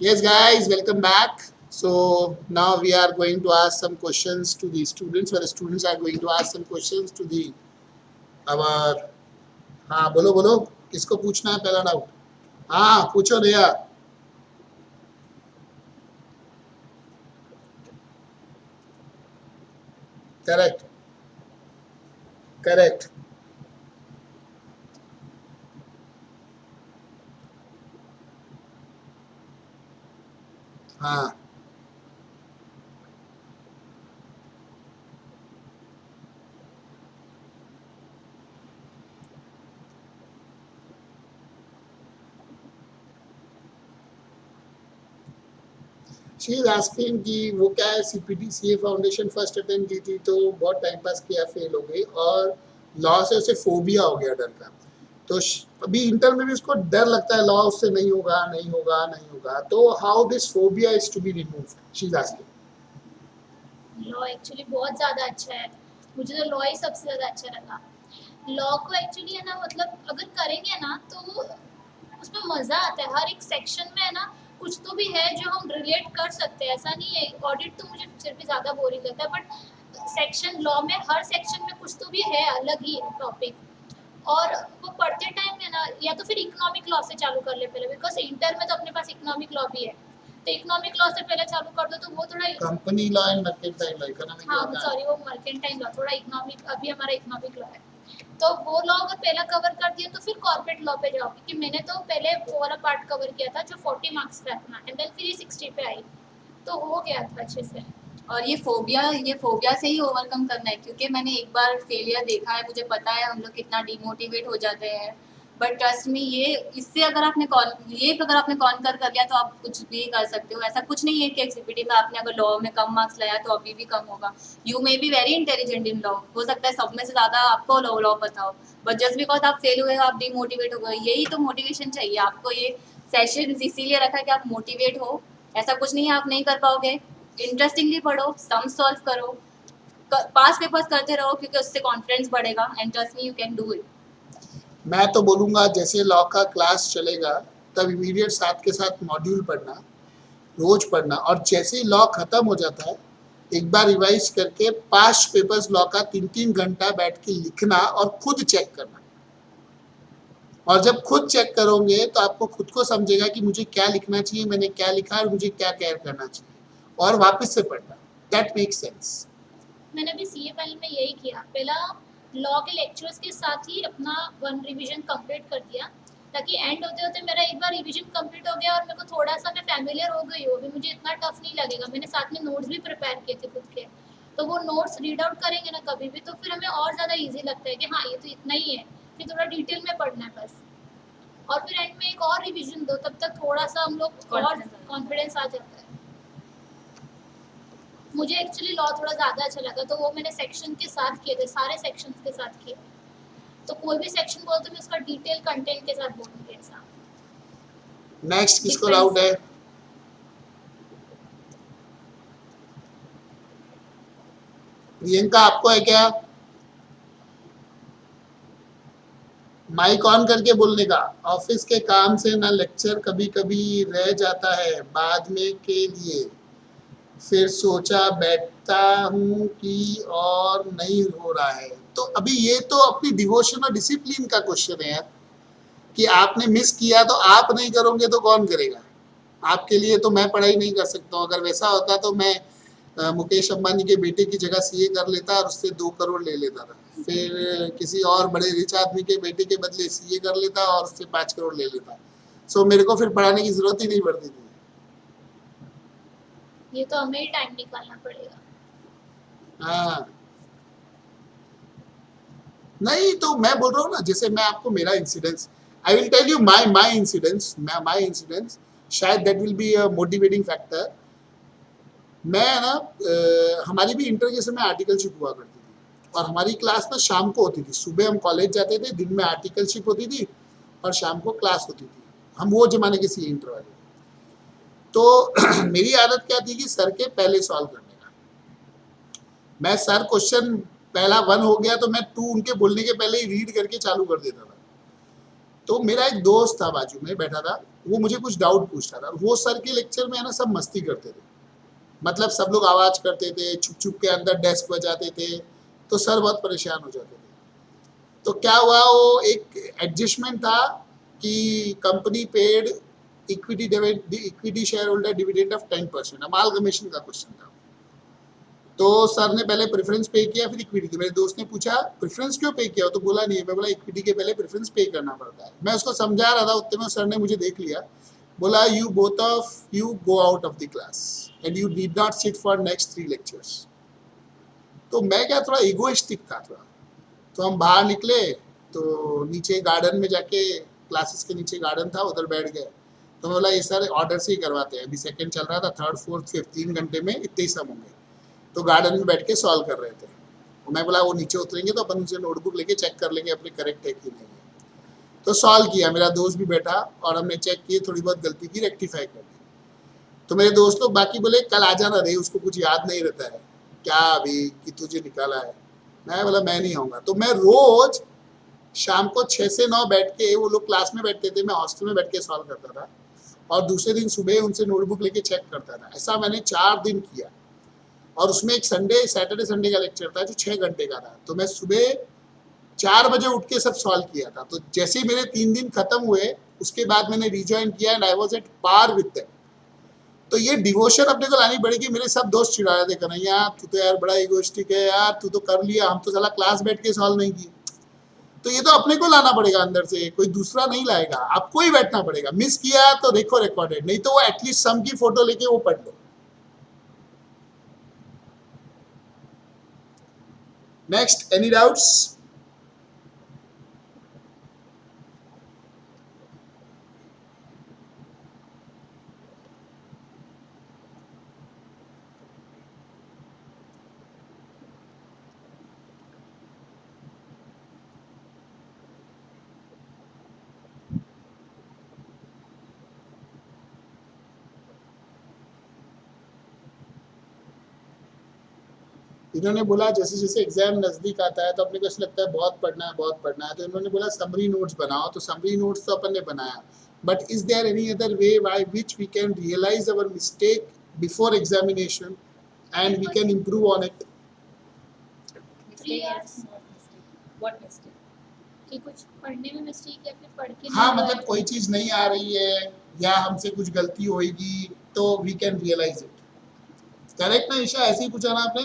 Yes, guys, welcome back. So now we are going to ask some questions to the students, or the students are going to ask some questions to the our. हाँ बोलो बोलो, किसको पूछना है पहला doubt? हाँ पूछो भैया. Correct correct. हाँ शी इज आस्किंग कि वो क्या है, CPT CA foundation first attempt की थी तो बहुत टाइम पास किया, फेल हो गई और लॉ से उसे फोबिया हो गया, डर का. तो अभी इंटर में भी उसको डर लगता है, लॉ उससे नहीं होगा नहीं होगा नहीं होगा. तो how this phobia is to be removed, she is asking. लॉ एक्चुअली बहुत ज़्यादा अच्छा है. मुझे तो लॉ ही सबसे ज़्यादा अच्छा लगा. लॉ को एक्चुअली है ना, मतलब अगर करेंगे ना तो उसमें मज़ा आता है. हर एक सेक्शन में है ना कुछ तो भी है जो हम रिलेट कर सकते हैं. ऐसा नहीं है, ऑडिट तो मुझे फिर भी ज़्यादा बोरिंग लगता है, बट सेक्शन लॉ में हर सेक्शन में कुछ तो भी है, अलग ही टॉपिक. और वो पढ़ते टाइम में ना, या तो फिर इकोनॉमिक लॉ से चालू कर ले पहले, बिकॉज इंटर में तो अपने पास इकोनॉमिक लॉ भी है. तो इकोनॉमिक लॉ से पहले चालू कर दो तो वो थोड़ा. Company law and mercantile law, economic law. हाँ सॉरी, वो मर्केंटाइल लॉ, थोड़ा इकोनॉमिक, अभी हमारा इकोनॉमिक लॉ है. तो वो लॉ अगर पहला कवर कर दिया तो फिर कॉर्पोरेट लॉ पे जाओ, क्योंकि मैंने तो पहले वो वाला पार्ट कवर किया था जो 40 मार्क्स का अपना, एंड देन फिर 60 पे आई, तो हो गया था अच्छे से. और ये फोबिया से ही ओवरकम करना है, क्योंकि मैंने एक बार फेलियर देखा है, मुझे पता है हम लोग कितना डिमोटिवेट हो जाते हैं. बट ट्रस्ट मी, इससे अगर आपने कॉन्कर कर लिया तो आप कुछ भी कर सकते हो. ऐसा कुछ नहीं है कि सीपीटी में आपने अगर लॉ में कम मार्क्स लाया तो अभी भी कम होगा. You may be very intelligent in law, हो सकता है सब में से ज़्यादा आपको लॉ पता हो, बट जस्ट बिकॉज आप फेल हुए हो, आप डिमोटिवेट हो गए. यही तो मोटिवेशन चाहिए आपको. ये सेशन इसीलिए रखा है कि आप मोटिवेट हो. ऐसा कुछ नहीं है आप नहीं कर पाओगे. इंटरेस्टिंगली पढ़ो, सम सॉल्व करो, पास पेपर्स करते रहो, क्योंकि उससे कॉन्फिडेंस बढ़ेगा. And trust me, you can do it. मैं तो बोलूँगा जैसे लॉ का क्लास चलेगा तब इमीडिएट साथ के साथ मॉड्यूल पढ़ना, रोज पढ़ना, और जैसे ही लॉ खत्म हो जाता है एक बार रिवाइज करके पास्ट पेपर्स लॉ का 3-3 घंटा बैठ के लिखना और खुद चेक करना. और जब खुद चेक करोगे तो आपको खुद को समझेगा कि मुझे क्या लिखना चाहिए, मैंने क्या लिखा और मुझे क्या केयर करना चाहिए, और वापस से पढ़ना. That makes sense. मैंने भी सीए फाइल में यही किया. पहला लॉ के लेक्चर्स के साथ ही अपना 1 रिवीजन कंप्लीट कर दिया, ताकि एंड होते होते मेरा एक बार रिवीजन कंप्लीट हो गया और मेरे को थोड़ा सा मैं फैमिलियर हो गई हूँ, अभी मुझे इतना टफ नहीं लगेगा. मैंने साथ में नोट्स भी प्रिपेयर किए थे खुद के, तो वो नोट्स रीड आउट करेंगे ना कभी भी तो फिर हमें और ज़्यादा ईजी लगता है कि हाँ ये तो इतना ही है, फिर थोड़ा डिटेल में पढ़ना है बस. और फिर एंड में एक और रिवीजन दो, तब तक थोड़ा सा हम लोग और कॉन्फिडेंस आ जाता है. मुझे एक्चुअली लॉ थोड़ा ज़्यादा अच्छा लगा, तो वो मैंने सेक्शन के साथ किए थे, सारे सेक्शंस के साथ किए. तो कोई भी सेक्शन बोल तो मैं उसका डिटेल कंटेंट के साथ बोलूँगी. ऐसा. नेक्स्ट किसको डाउट है? प्रियंका आपको है क्या? माइक ऑन करके बोलने का. ऑफिस के काम से ना लेक्चर कभी कभी रह जाता है बाद में के लिए, फिर सोचा बैठता हूँ कि और नहीं हो रहा है. तो अभी ये तो अपनी डिवोशन और डिसिप्लिन का क्वेश्चन है यार, कि आपने मिस किया तो आप नहीं करोगे तो कौन करेगा आपके लिए. तो मैं पढ़ाई नहीं कर सकता हूँ. अगर वैसा होता तो मैं मुकेश अंबानी के बेटे की जगह सीए कर लेता और उससे 2 करोड़ ले लेता था. फिर किसी और बड़े रिच आदमी के बेटे के बदले सीए कर लेता और उससे 5 करोड़ ले लेता. सो मेरे को फिर पढ़ाने की जरूरत ही नहीं पड़ती थी. ये तो हमें ही टाइम निकालना पड़ेगा. हाँ नहीं, तो मैं बोल रहा हूँ ना, जैसे मैं आपको मेरा incidence, I will tell you my incidence, शायद that will be a motivating factor. मैं ना हमारी भी इंटर के समय आर्टिकलशिप हुआ करती थी, और हमारी क्लास ना शाम को होती थी. सुबह हम कॉलेज जाते थे, दिन में आर्टिकलशिप होती थी और शाम को क्लास होती थी. हम वो जमाने के सी इंटर वाले. तो मेरी आदत क्या थी कि सर के पहले सॉल्व करने का. मैं सर क्वेश्चन पहला 1 हो गया तो मैं 2 उनके बोलने के पहले ही रीड करके चालू कर देता था. तो मेरा एक दोस्त था बाजू में बैठा था, वो मुझे कुछ डाउट पूछ रहा था। वो सर के लेक्चर में है ना सब मस्ती करते थे, मतलब सब लोग आवाज करते थे, छुप छुप के अंदर डेस्क बजाते थे, तो सर बहुत परेशान हो जाते थे। तो क्या हुआ, वो एक एडजस्टमेंट था कि company paid equity share holder dividend of 10%, amalgamation का क्वेश्चन था। तो सर ने पहले प्रेफरेंस पे किया, फिर इक्विटी थी। मेरे दोस्त ने पूछा प्रेफरेंस क्यों पे किया, तो बोला नहीं है। मैं बोला इक्विटी के पहले प्रेफरेंस पे करना पड़ता है। मैं उसको समझा रहा था, उतने में सर ने मुझे देख लिया, बोला you both of you go out of the class and you need not sit for next 3 lectures. तो मैं क्या थोड़ा इगोइस्टिक था थोड़ा, तो हम बाहर निकले, तो नीचे गार्डन में जाके, क्लासेस के नीचे गार्डन था, उधर बैठ गए। तो मैं बोला ये सर ऑर्डर से ही करवाते हैं, अभी सेकंड चल रहा था, थर्ड फोर्थ फिफ्थ 3 घंटे में इतने ही सब होंगे। तो गार्डन में बैठ के सॉल्व कर रहे थे। तो मैं बोला वो नीचे उतरेंगे तो अपन उनसे नोटबुक लेके चेक कर लेंगे अपने करेक्ट है कि नहीं है। तो सॉल्व किया, मेरा दोस्त भी बैठा और हमने चेक किए, थोड़ी बहुत गलती की, रेक्टिफाई कर दी। तो मेरे दोस्त लोग बाकी बोले कल आ जाना रे, उसको कुछ याद नहीं रहता है क्या अभी कि तुझे निकाला है। मैं बोला मैं नहीं आऊँगा। तो मैं रोज शाम को 6 से 9 बैठ के, वो लोग क्लास में बैठते थे, मैं हॉस्टल में बैठ के सॉल्व करता था, और दूसरे दिन सुबह उनसे नोटबुक लेके चेक करता था। ऐसा मैंने 4 दिन किया, और उसमें एक सैटरडे संडे का लेक्चर था जो 6 घंटे का था। तो मैं सुबह 4 बजे उठ के सब सॉल्व किया था। तो जैसे ही मेरे 3 दिन खत्म हुए, उसके बाद मैंने रिज्वाइन किया and I was at par with them. तो ये डिवोशन अपने को लानी पड़ेगी। मेरे सब दोस्त चिढ़ा रहे थे, कन्हैया तू तो यार बड़ा इगोइस्टिक है यार, तू तो कर लिया, हम तो साला क्लास बैठ के सॉल्व नहीं किए। तो ये तो अपने को लाना पड़ेगा अंदर से, कोई दूसरा नहीं लाएगा, आपको ही बैठना पड़ेगा। मिस किया तो देखो रिकॉर्डेड, नहीं तो वो एटलीस्ट सम की फोटो लेके वो पढ़ लो। Next, any doubts? इन्होंने बोला जैसे जैसे एग्जाम नजदीक आता है तो अपने को ऐसा लगता है बहुत पढ़ना है बहुत पढ़ना है, तो इन्होंने बोला समरी नोट्स बनाओ। तो समरी नोट्स तो अपन ने बनाया, but is there any other way by which we can realise our mistake before examination and we can improve on it? 3 hours What mistake? कि कुछ पढ़ने में मिस्टेक या फिर पढ़ के हाँ, नहीं मतलब कोई चीज नहीं आ रही है या हमसे कुछ गलती होगी तो we can realise it. Correct ना ईशा, ऐसे ही पूछा ना आपने?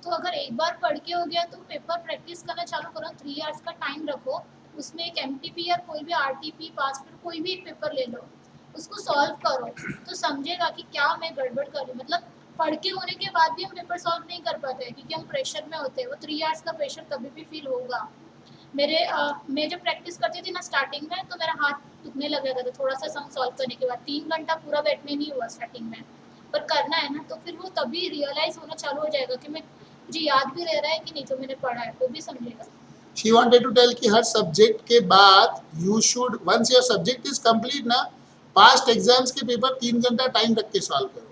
तो अगर एक बार पढ़ के हो गया तो पेपर प्रैक्टिस करना चालू करो। 3 आवर्स का टाइम रखो, उसमें एक एमटीपी या कोई भी आरटीपी पास फिर कोई भी एक पेपर ले लो, उसको सॉल्व करो तो समझेगा कि क्या मैं गड़बड़ कर रही हूँ। मतलब पढ़ के होने के बाद भी हम पेपर सॉल्व नहीं कर पाते हैं क्योंकि हम प्रेशर में होते हैं। वो 3 आवर्स का प्रेशर कभी भी फील होगा। मैं जब प्रैक्टिस करती थी ना स्टार्टिंग में, तो मेरा हाथ दुखने लग जाता था थोड़ा सा सम सॉल्व करने के बाद। 3 घंटा पूरा बैठने नहीं हुआ स्टार्टिंग में, पर करना है ना तो फिर वो तभी रियलाइज होना चालू हो जाएगा कि मैं मुझे याद भी रह रहा है कि नहीं जो मैंने पढ़ा है, वो भी समझेगा। She wanted to tell कि हर सब्जेक्ट के बाद you should once your subject is complete ना, पास्ट एग्जाम्स के पेपर 3 घंटा टाइम रख के सॉल्व करो।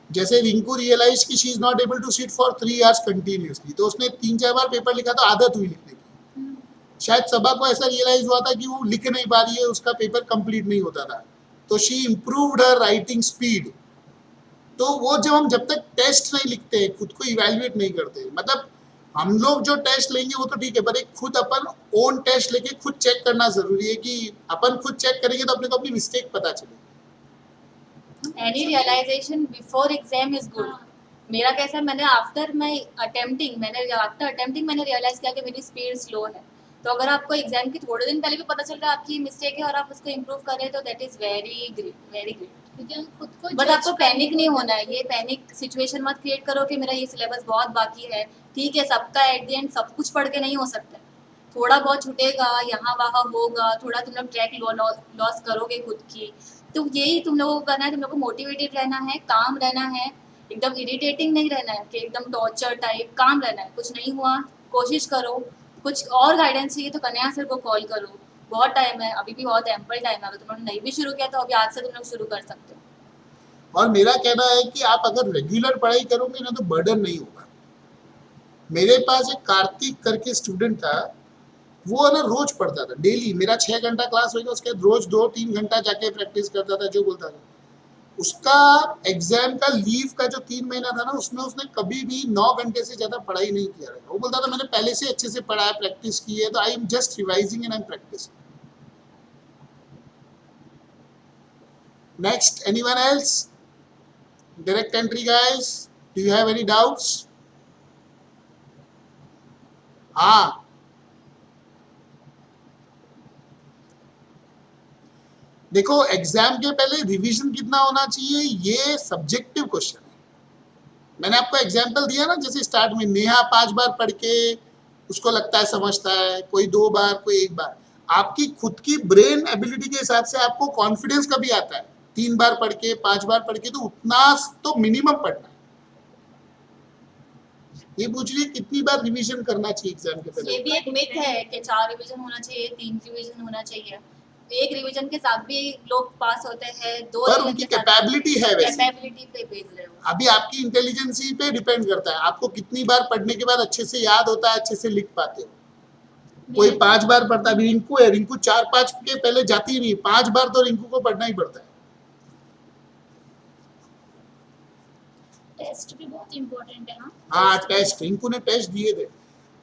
जैसे रिंकू रियलाइज कि she is not able to sit for 3 hours continuously, तो उसने 3-4 बार पेपर लिखा तो आदत हुई लिखने की। शायद सबा को ऐसा रियलाइज हुआ था कि वो लिख नहीं पा रही है, उसका पेपर कंप्लीट नहीं होता था, तो she improved her writing speed. तो वो जब तक टेस्ट नहीं लिखते, खुद को इवेल्युएट नहीं करते, मतलब हम लोग जो टेस्ट लेंगे वो तो ठीक है, पर एक खुद अपन ओन टेस्ट लेके खुद चेक करना जरूरी है कि अपन खुद चेक करेंगे तो अपने को अपनी मिस्टेक पता चलेगी। Any realization before exam is good. मेरा कैसा है, मैंने आफ्टर अटेम्प्टिंग मैंने रियलाइज किया कि मेरी स्पीड स्लो है। तो अगर आपको एग्जाम के थोड़े दिन पहले भी पता चल रहा है आपकी मिस्टेक है और आप उसको इम्प्रूव कर रहे हैं तो that is very great, very great. क्योंकि हम खुद को बट आपको पैनिक नहीं होना है, ये पैनिक सिचुएशन मत क्रिएट करो कि मेरा ये सिलेबस बहुत बाकी है। ठीक है, सबका एट द एंड सब कुछ पढ़ के नहीं हो सकता, थोड़ा बहुत छूटेगा, यहाँ वहाँ होगा, थोड़ा तुम लोग ट्रैक लॉस करोगे खुद की। तो यही तुम लोगों को करना है, तुम लोग को मोटिवेटेड रहना है, काम रहना है, एकदम इरिटेटिंग नहीं रहना है कि एकदम टॉर्चर टाइप, काम रहना है। कुछ नहीं हुआ कोशिश करो, कुछ और गाइडेंस चाहिए तो कन्या सर को कॉल करो, बहुत टाइम है, अभी भी बहुत एम्पल टाइम है। अगर तुम लोग नहीं भी शुरू किया तो अभी आज से तुम लोग शुरू कर सकते हो। और मेरा कहना है कि आप अगर रेगुलर पढ़ाई करोगे ना तो बर्डन नहीं होगा। मेरे पास एक कार्तिक करके स्टूडेंट था, वो है ना रोज पढ़ता था डेली, मेरा 6 घंटा क्लास होगा, उसके बाद रोज 2-3 घंटा जाके प्रैक्टिस करता था जो बोलता था। उसका एग्जाम का लीव का जो 3 महीना था ना, उसमें उसने कभी भी 9 घंटे से ज्यादा पढ़ाई नहीं किया रहेगा। वो बोलता था मैंने पहले से अच्छे से पढ़ा है, प्रैक्टिस की है, तो I am just revising and I am practice. Next, anyone else? Direct entry guys, do you have any doubts? हाँ, देखो एग्जाम के पहले रिवीजन कितना होना चाहिए, ये सब्जेक्टिव क्वेश्चन है। मैंने आपको एग्जाम्पल दिया ना, जैसे स्टार्ट में नेहा 5 बार पढ़ के उसको लगता है समझता है, कोई 2 बार, कोई 1 बार। आपकी खुद की ब्रेन एबिलिटी के हिसाब से आपको कॉन्फिडेंस कभी आता है, 3 बार पढ़ के, 5 बार पढ़ के, तो उतना तो मिनिमम पढ़ना है। ये पूछ रही कितनी बार रिवीजन करना चाहिए एग्जाम के पहले। ये भी एक मिथ है कि 4 रिवीजन होना चाहिए, 3 रिवीजन होना चाहिए। एक रिवीजन के साथ भी लोग पास होते हैं, 2 पर रिवीजन उनकी के साथ कैपेबिलिटी है वैसे, कैपेबिलिटी पे बेस रहे हो। अभी आपकी इंटेलिजेंसी पे डिपेंड करता है, आपको कितनी बार पढ़ने के बाद अच्छे से याद होता है, अच्छे से लिख पाते हो। कोई 5 बार पढ़ता है, अभी रिंकू है, रिंकू 4-5 के पहले जाती नहीं, 5 बार तो रिंकू को पढ़ना ही पड़ता है। टेस्ट भी बहुत इम्पोर्टेंट है। हाँ टेस्ट, रिंकू ने टेस्ट दिए थे,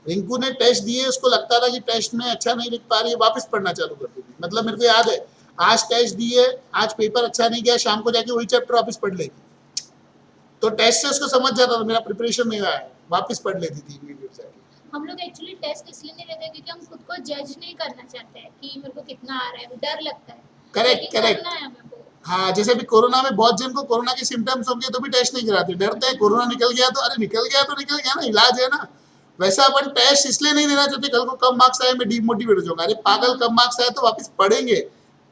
रिंकू ने टेस्ट दिए, उसको लगता था कि टेस्ट में अच्छा नहीं लिख पा रही है, वापस पढ़ना चालू कर दी। मतलब मेरे को याद है, आज टेस्ट दिए, आज पेपर अच्छा नहीं गया, शाम को जाके वही चैप्टर वापस पढ़ लेगी। तो टेस्ट से उसको समझ जाता था मेरा प्रिपरेशन नहीं हुआ है, वापस पढ़ लेती थी इमीडिएट जाके। हम लोग एक्चुअली टेस्ट इसलिए नहीं लेते क्योंकि हम खुद को जज नहीं करना चाहते हैं कि मेरे को कितना आ रहा है, डर लगता है। करेक्ट लेकिन करेक्ट। करना है हमें को। हाँ, जैसे अभी कोरोना में बहुत जन को कोरोना के सिम्टम्स होंगे तो भी टेस्ट नहीं कराते, डरते हैं कोरोना निकल गया तो, अरे निकल गया तो निकल गया ना, इलाज है ना। वैसा अपन टेस्ट इसलिए नहीं देना चाहते, कल को कम मार्क्स आए मैं डिमोटिवेट हो जाऊंगा, अरे पागल कम मार्क्स आए तो वापस पढ़ेंगे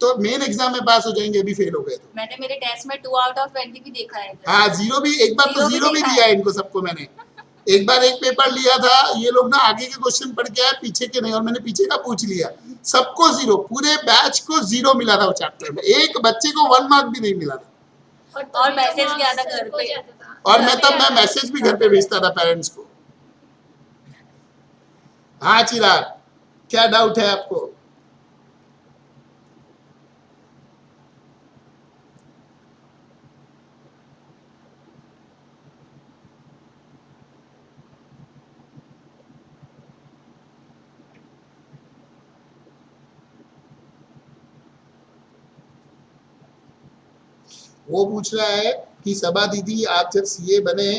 तो मेन एग्जाम में पास हो जाएंगे, अभी फेल हो गए तो। मैंने मेरे टेस्ट में 2 आउट ऑफ 20 भी देखा है। हाँ, जीरो भी, एक बार तो जीरो भी देखा दिया है। है इनको सबको मैंने। एक बार एक पेपर लिया था, ये लोग ना आगे के क्वेश्चन पढ़ के आए, पीछे के नहीं, और मैंने पीछे का पूछ लिया, सबको जीरो, पूरे बैच को जीरो मिला था वो चैप्टर में, एक बच्चे को 1 मार्क भी नहीं मिला था। और मैसेज भी आता घर पे। और मैं मैसेज भी घर पे भेजता था पेरेंट्स को। हाँ चिराग, क्या डाउट है आपको? वो पूछ रहा है कि सबा दीदी आप जब सीए बने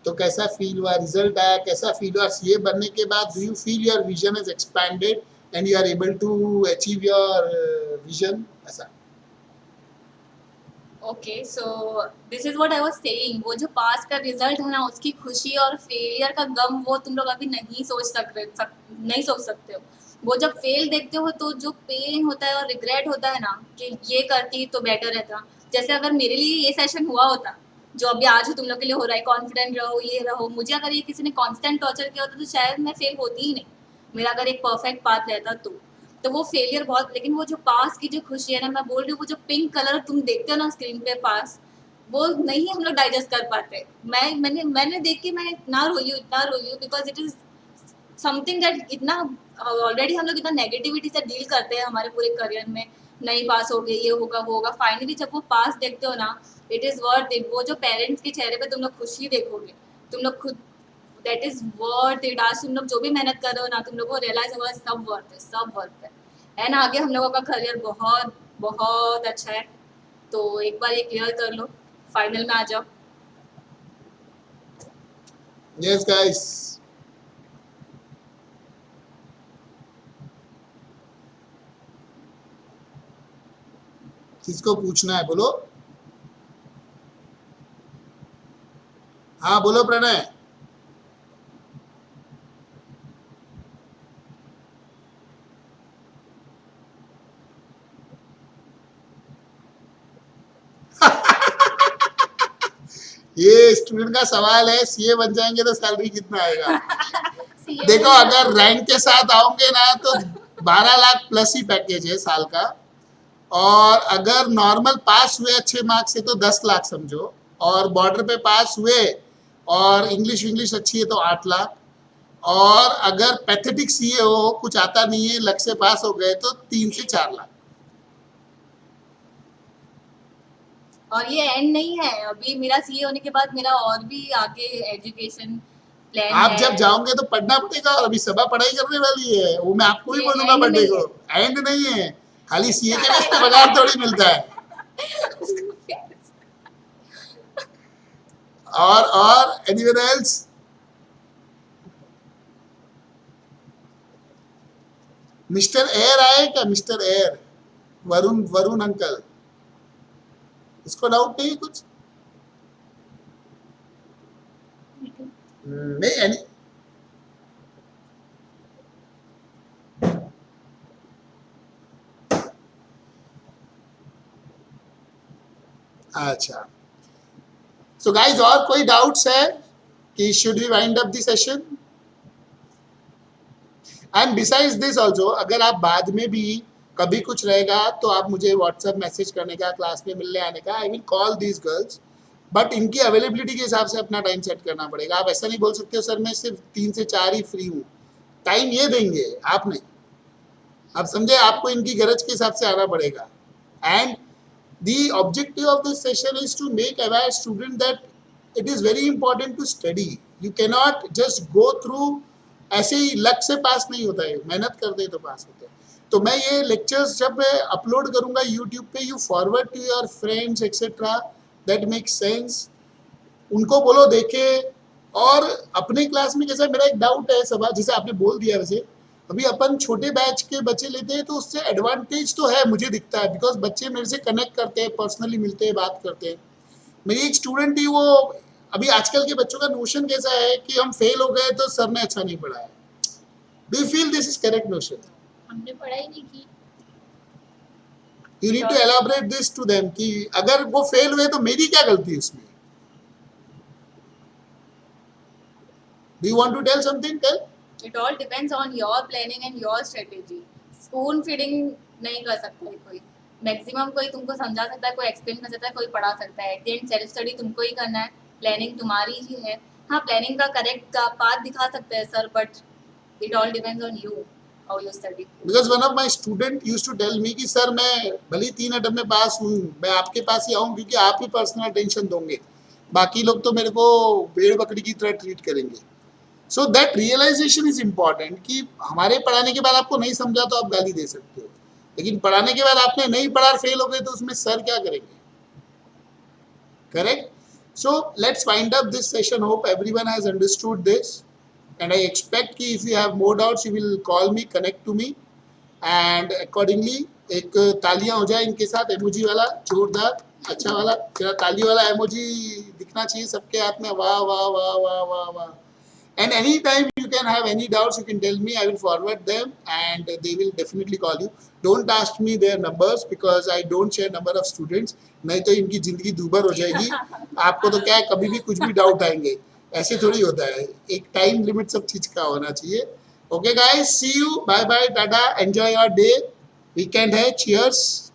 तो कैसा फील हुआ, रिजल्ट आया कैसा फील हुआ, सीए बनने के बाद do you feel your vision is expanded and you are able to achieve your vision, ऐसा? Okay, so this is what I was saying. वो जो पास का रिजल्ट है ना, उसकी खुशी और फेलियर का गम वो तुम लोग अभी नहीं नहीं सोच सकते हो। वो जब फेल देखते हो तो जो पेन होता है और रिग्रेट होता है ना कि ये करती तो बेटर रहता। जैसे अगर मेरे लिए ये सेशन हुआ होता जो अभी आज तुम लोग के लिए हो रहा है, कॉन्फिडेंट रहो, ये रहो, मुझे अगर ये किसी ने कांस्टेंट टॉर्चर किया होता तो शायद मैं फेल होती ही नहीं, मेरा अगर एक परफेक्ट पाथ रहता तो वो फेलियर बहुत। लेकिन वो जो पास की जो खुशी है ना, मैं बोल रही हूँ, वो जो पिंक कलर तुम देखते हो ना स्क्रीन पे पास, वो नहीं हम लोग डाइजेस्ट कर पाते। मैंने देख के मैं इतना रोई हूँ because it is something that इतना ऑलरेडी हम लोग इतना नेगेटिविटी से डील करते हैं हमारे पूरे करियर में, नहीं पास हो गए, ये होगा वो होगा, फाइनली जब वो पास देखते हो ना, इट इज वर्थ इट। वो जो पेरेंट्स के चेहरे पे तुम लोग खुशी देखोगे, तुम लोग खुद, दैट इज वर्थ इट। आज तुम लोग जो भी मेहनत कर रहे हो ना, तुम लोग को रियलाइज होगा सब वर्थ है, सब वर्थ है। एंड आगे हम लोगों का करियर बहुत बहुत अच्छा है, तो एक बार ये क्लियर कर लो, फाइनल में आ जाओ। यस गाइस, किसको पूछना है बोलो? हाँ बोलो प्रणय। ये स्टूडेंट का सवाल है, सीए बन जाएंगे तो सैलरी कितना आएगा? देखो अगर रैंक के साथ आओगे ना तो 12 लाख प्लस ही पैकेज है साल का, और अगर नॉर्मल पास हुए अच्छे मार्क्स से तो 10 लाख समझो, और बॉर्डर पे पास हुए और इंग्लिश अच्छी है तो 8 लाख, और अगर पैथेटिक सीए हो, कुछ आता नहीं है, लक से पास हो गए तो 3 से 4 लाख। और ये एंड नहीं है, अभी मेरा सीए होने के बाद मेरा और भी आगे एजुकेशन प्लान आप है। जब जाओगे तो पढ़ना पड़ेगा, और अभी सभा पढ़ाई करने वाली है, वो मैं आपको भी ये बोलूंगा end बर्थडे नहीं को। है। एंड नहीं है, खाली सीए के वास्ते पगार थोड़ी मिलता है। और एनीवन एल्स? मिस्टर एयर आए क्या? Mister air, Varun Varun uncle, इसको डाउट नहीं है कुछ? नहीं एनी, अच्छा। सो गाइस, और कोई डाउट्स है कि should we wind up the session? And besides this also, अगर आप बाद में भी कभी कुछ रहेगा तो आप मुझे व्हाट्सएप मैसेज करने का, क्लास में मिलने आने का, I will call these girls, but इनकी अवेलेबिलिटी के हिसाब से अपना टाइम सेट करना पड़ेगा। आप ऐसा नहीं बोल सकते हो सर मैं सिर्फ 3 से 4 ही फ्री हूँ, टाइम ये देंगे आप नहीं। आप समझे, आपको इनकी गरज के हिसाब से आना पड़ेगा। And the objective of this session is to make aware student that it is very important to study. You cannot just go through ऐसे ही लक से पास नहीं होता है, मेहनत कर दे तो पास होते हैं। तो मैं ये लेक्चर्स जब अपलोड करूंगा यूट्यूब पे, you forward to your friends etcetera, that makes sense, उनको बोलो देखे। और अपने क्लास में जैसा मेरा एक डाउट है सभा, जैसे आपने बोल दिया, वैसे अभी अपन छोटे बैच के बच्चे लेते हैं तो उससे एडवांटेज तो है, मुझे दिखता है, बिकॉज बच्चे मेरे से कनेक्ट करते हैं, पर्सनली मिलते हैं, बात करते हैं। मेरी एक स्टूडेंट थी, वो अभी आजकल के बच्चों का नोशन कैसा है कि हम फेल हो गए तो सर ने अच्छा नहीं पढ़ाया। Do you feel this is correct notion? हमने पढ़ाई नहीं की। You need to elaborate this to them कि अगर वो फेल हुए तो मेरी क्या गलती है उसमें? Do you want to tell something? Tell. It all depends on your planning and your strategy. Spoon feeding नहीं कर सकता है कोई, मैक्सिमम कोई तुमको समझा सकता है, कोई एक्सप्लेन कर सकता है, कोई पढ़ा सकता है। At the end self study तुमको ही करना है, प्लानिंग तुम्हारी ही है। हाँ, प्लानिंग का करेक्ट पाथ दिखा सकते हैं sir, but it all depends on you how you study. Because one of my student use to tell me कि सर मैं भले 3 अटेम्प्ट में पास हूँ, मैं आपके पास ही आऊँ क्योंकि आप ही पर्सनल अटेंशन दोगे, बाकी लोग तो मेरे को भेड़ बकरी की तरह ट्रीट करेंगे। So that realisation is important कि हमारे पढ़ाने के बाद आपको नहीं समझा तो आप गाली दे सकते हो, लेकिन पढ़ाने के बाद आपने नहीं पढ़ा, फेल हो गए, तो उसमें सर क्या करेंगे? Correct? So let's wind up this session. Hope everyone has understood this, and I expect कि if you have more doubts you will call me, connect to me, and accordingly एक तालियां हो जाए इनके साथ, emoji वाला जोरदार अच्छा वाला, तेरा ताली वाला emoji दिखना चाहिए सबके हाथ में। वाह वाह वाह वाह वाह वाह। And anytime you can have any doubts, you can tell me, I will forward them and they will definitely call you. Don't ask me their numbers because I don't share number of students, नहीं तो इनकी जिंदगी दूभर हो जाएगी। आपको तो क्या है, कभी भी कुछ भी डाउट आएंगे, ऐसे थोड़ी होता है, एक टाइम लिमिट सब चीज का होना चाहिए। Okay guys, see you, bye bye, tata, enjoy your day, weekend है, चीयर्स।